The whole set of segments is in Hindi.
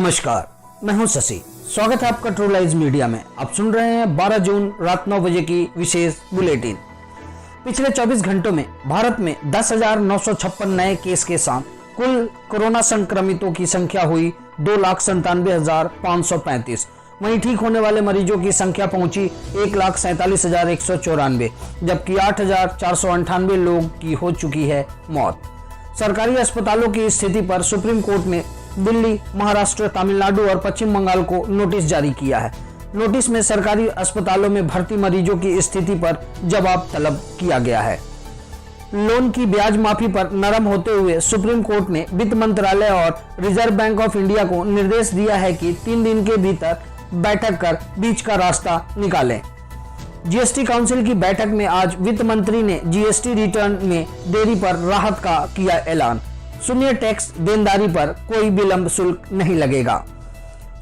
नमस्कार, मैं हूं शशि। स्वागत है आपका ट्रू लाइव्स मीडिया में। आप सुन रहे हैं 12 जून रात 9 बजे की विशेष बुलेटिन। पिछले 24 घंटों में भारत में 10,956 नए केस के साथ कुल कोरोना संक्रमितों की संख्या हुई 2,97,535। वहीं ठीक होने वाले मरीजों की संख्या पहुंची 1,47,194, जबकि 8,498 लोग की हो चुकी है मौत। सरकारी अस्पतालों की स्थिति पर सुप्रीम कोर्ट ने दिल्ली, महाराष्ट्र, तमिलनाडु और पश्चिम बंगाल को नोटिस जारी किया है। नोटिस में सरकारी अस्पतालों में भर्ती मरीजों की स्थिति पर जवाब तलब किया गया है। लोन की ब्याज माफी पर नरम होते हुए सुप्रीम कोर्ट ने वित्त मंत्रालय और रिजर्व बैंक ऑफ इंडिया को निर्देश दिया है कि 3 दिन के भीतर बैठक कर बीच का रास्ता निकालें। जीएसटी काउंसिल की बैठक में आज वित्त मंत्री ने जीएसटी रिटर्न में देरी पर राहत का किया ऐलान। शून्य टैक्स देनदारी पर कोई विलंब शुल्क नहीं लगेगा।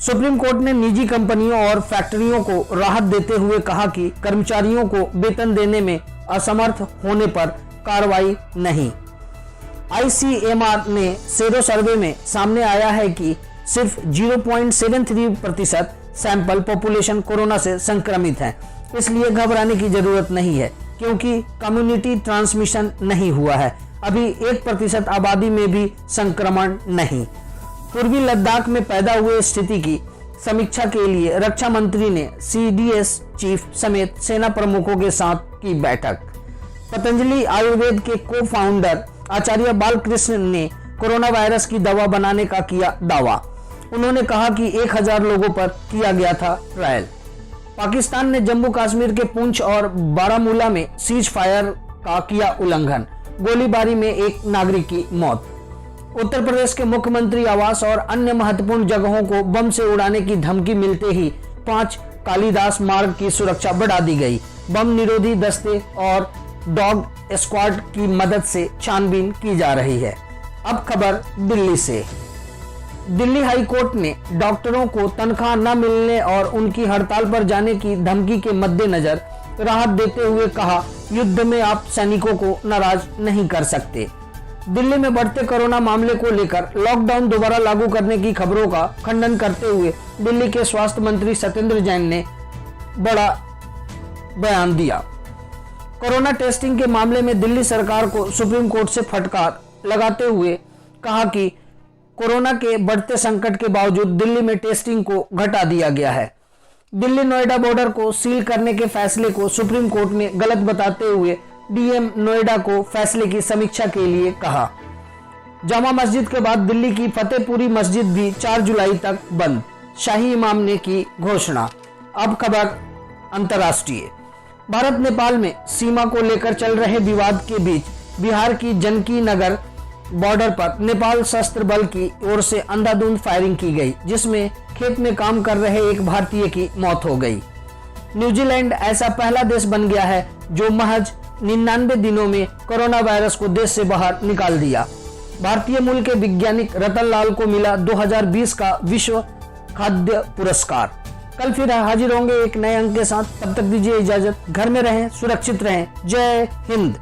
सुप्रीम कोर्ट ने निजी कंपनियों और फैक्ट्रियों को राहत देते हुए कहा कि कर्मचारियों को वेतन देने में असमर्थ होने पर कार्रवाई नहीं। आईसीएमआर ने सेरो सर्वे में सामने आया है कि सिर्फ 0.73% सैंपल पॉपुलेशन कोरोना से संक्रमित है, इसलिए घबराने की जरूरत नहीं है क्योंकि कम्युनिटी ट्रांसमिशन नहीं हुआ है। अभी 1% आबादी में भी संक्रमण नहीं। पूर्वी लद्दाख में पैदा हुए स्थिति की समीक्षा के लिए रक्षा मंत्री ने सीडीएस चीफ समेत सेना प्रमुखों के साथ की बैठक। पतंजलि आयुर्वेद के को फाउंडर आचार्य बालकृष्ण ने कोरोना वायरस की दवा बनाने का किया दावा। उन्होंने कहा कि 1000 लोगों पर किया गया था ट्रायल। पाकिस्तान ने जम्मू कश्मीर के पुंछ और बारामूला में सीज फायर का किया उल्लंघन। गोलीबारी में एक नागरिक की मौत। उत्तर प्रदेश के मुख्यमंत्री आवास और अन्य महत्वपूर्ण जगहों को बम से उड़ाने की धमकी मिलते ही 5 कालिदास मार्ग की सुरक्षा बढ़ा दी गई। बम निरोधी दस्ते और डॉग स्क्वाड की मदद से छानबीन की जा रही है। अब खबर दिल्ली से। दिल्ली हाई कोर्ट ने डॉक्टरों को तनख्वाह न मिलने और उनकी हड़ताल पर जाने की धमकी के मद्देनजर राहत देते हुए कहा, युद्ध में आप सैनिकों को नाराज नहीं कर सकते। दिल्ली में बढ़ते कोरोना मामले को लेकर लॉकडाउन दोबारा लागू करने की खबरों का खंडन करते हुए दिल्ली के स्वास्थ्य मंत्री सत्येंद्र जैन ने बड़ा बयान दिया। कोरोना टेस्टिंग के मामले में दिल्ली सरकार को सुप्रीम कोर्ट से फटकार लगाते हुए कहा कि कोरोना के बढ़ते संकट के बावजूद दिल्ली में टेस्टिंग को घटा दिया गया है। दिल्ली नोएडा बॉर्डर को सील करने के फैसले को सुप्रीम कोर्ट ने गलत बताते हुए डीएम नोएडा को फैसले की समीक्षा के लिए कहा। जामा मस्जिद के बाद दिल्ली की फतेहपुरी मस्जिद भी 4 जुलाई तक बंद, शाही इमाम ने की घोषणा। अब खबर अंतर्राष्ट्रीय। भारत नेपाल में सीमा को लेकर चल रहे विवाद के बीच बिहार की जानकी नगर बॉर्डर पर नेपाल सशस्त्र बल की ओर से अंधाधुंध फायरिंग की गई, जिसमें खेत में काम कर रहे एक भारतीय की मौत हो गई। न्यूजीलैंड ऐसा पहला देश बन गया है जो महज 99 दिनों में कोरोना वायरस को देश से बाहर निकाल दिया। भारतीय मूल के वैज्ञानिक रतन लाल को मिला 2020 का विश्व खाद्य पुरस्कार। कल फिर हाजिर होंगे एक नए अंक के साथ। तब तक दीजिए इजाजत। घर में रहें, सुरक्षित रहें। जय हिंद।